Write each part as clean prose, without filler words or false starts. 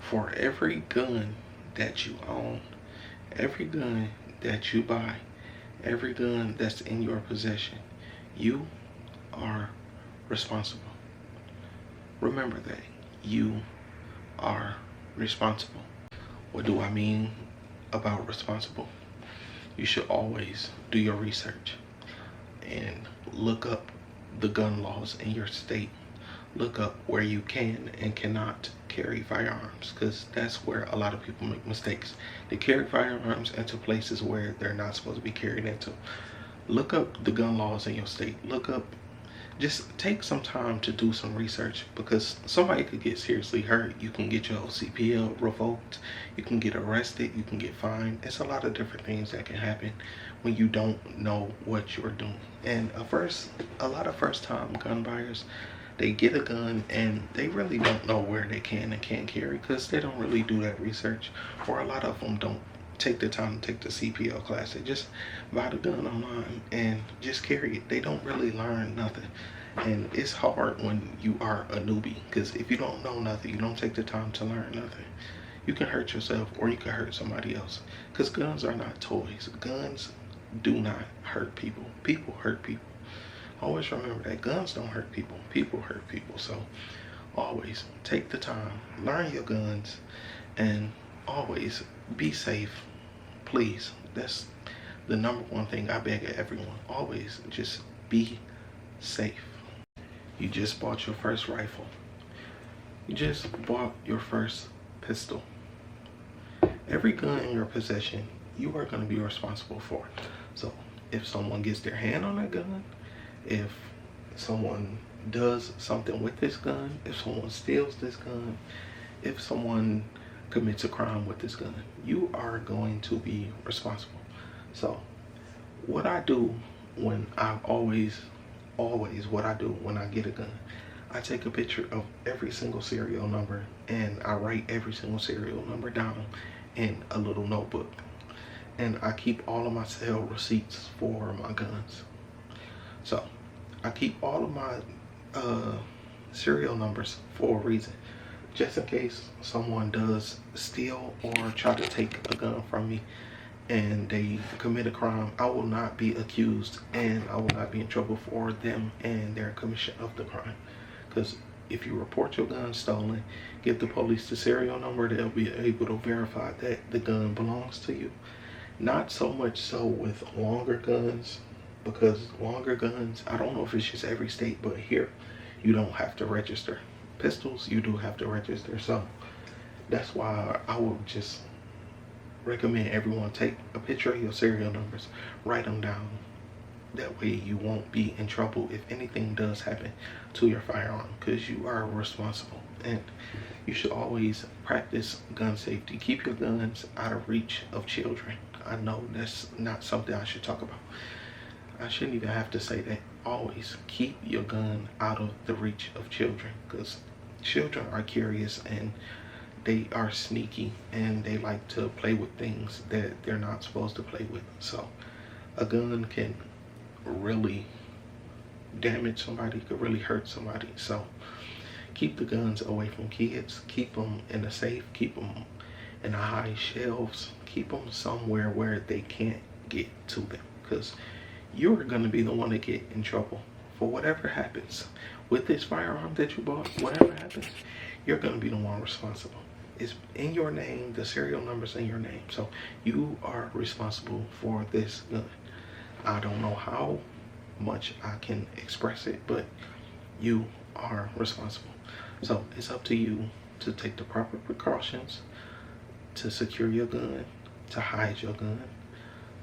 For every gun that you own, every gun that you buy, every gun that's in your possession, you are responsible. Remember that. You are responsible. What do I mean about responsible? You should always do your research and look up the gun laws in your state. Look up where you can and cannot carry firearms, because that's where a lot of people make mistakes. They carry firearms into places where they're not supposed to be carried into. Look up the gun laws in your state. Look up, just take some time to do some research, because somebody could get seriously hurt. You can get your CPL revoked, you can get arrested, you can get fined. It's a lot of different things that can happen when you don't know what you're doing. And a lot of first time gun buyers, they get a gun and they really don't know where they can and can't carry, because they don't really do that research, or a lot of them don't take the time to take the CPL class. They just buy the gun online and just carry it. They don't really learn nothing. And it's hard when you are a newbie, because if you don't know nothing, you don't take the time to learn nothing, you can hurt yourself or you can hurt somebody else. Because guns are not toys. Guns do not hurt people. People hurt people. Always remember that guns don't hurt people. People hurt people. So always take the time, learn your guns, and always be safe. Please. That's the number one thing I beg of everyone. Always just be safe. You just bought your first rifle. You just bought your first pistol. Every gun in your possession, you are going to be responsible for. So if someone gets their hand on that gun, if someone does something with this gun, if someone steals this gun, if someone commits a crime with this gun, you are going to be responsible. So what I do when what I do when I get a gun, I take a picture of every single serial number and I write every single serial number down in a little notebook. And I keep all of my sale receipts for my guns. So I keep all of my serial numbers for a reason. Just in case someone does steal or try to take a gun from me and they commit a crime, I will not be accused and I will not be in trouble for them and their commission of the crime. Because if you report your gun stolen, give the police the serial number, they'll be able to verify that the gun belongs to you. Not so much so with longer guns, because longer guns, I don't know if it's just every state, but here you don't have to register. Pistols, you do have to register. So that's why I would just recommend everyone take a picture of your serial numbers, write them down. That way you won't be in trouble if anything does happen to your firearm, because you are responsible. And you should always practice gun safety. Keep your guns out of reach of children. I know that's not something I should talk about. I shouldn't even have to say that. Always keep your gun out of the reach of children, because children are curious and they are sneaky and they like to play with things that they're not supposed to play with. So a gun can really damage somebody, could really hurt somebody. So keep the guns away from kids. Keep them in a safe, keep them in the high shelves, keep them somewhere where they can't get to them, because you're going to be the one to get in trouble for whatever happens with this firearm that you bought. Whatever happens, you're going to be the one responsible. It's in your name, the serial number's in your name, so you are responsible for this gun. I don't know how much I can express it, but you are responsible. So it's up to you to take the proper precautions to secure your gun, to hide your gun,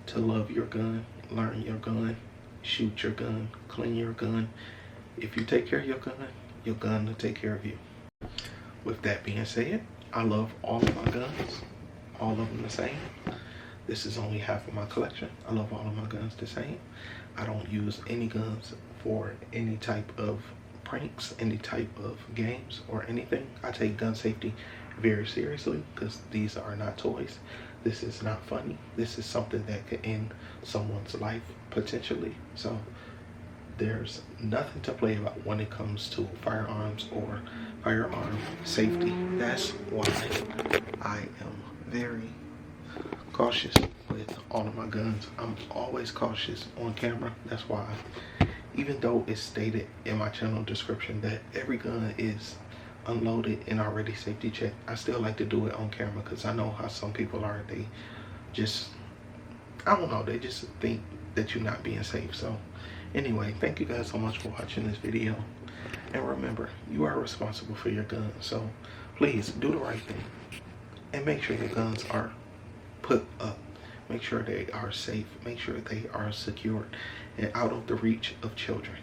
to love your gun, learn your gun, shoot your gun, clean your gun. If you take care of your gun will take care of you. With that being said, I love all of my guns, all of them the same. This is only half of my collection. I love all of my guns the same. I don't use any guns for any type of pranks, any type of games or anything. I take gun safety very seriously, because these are not toys. This is not funny. This is something that could end someone's life potentially. So there's nothing to play about when it comes to firearms or firearm safety. That's why I am very cautious with all of my guns. I'm always cautious on camera. That's why, even though it's stated in my channel description that every gun is unloaded and already safety checked, I still like to do it on camera because I know how some people are. They just, I don't know, they just think that you're not being safe. So anyway, thank you guys so much for watching this video. And remember, you are responsible for your guns. So please do the right thing and make sure your guns are put up. Make sure they are safe. Make sure they are secured and out of the reach of children.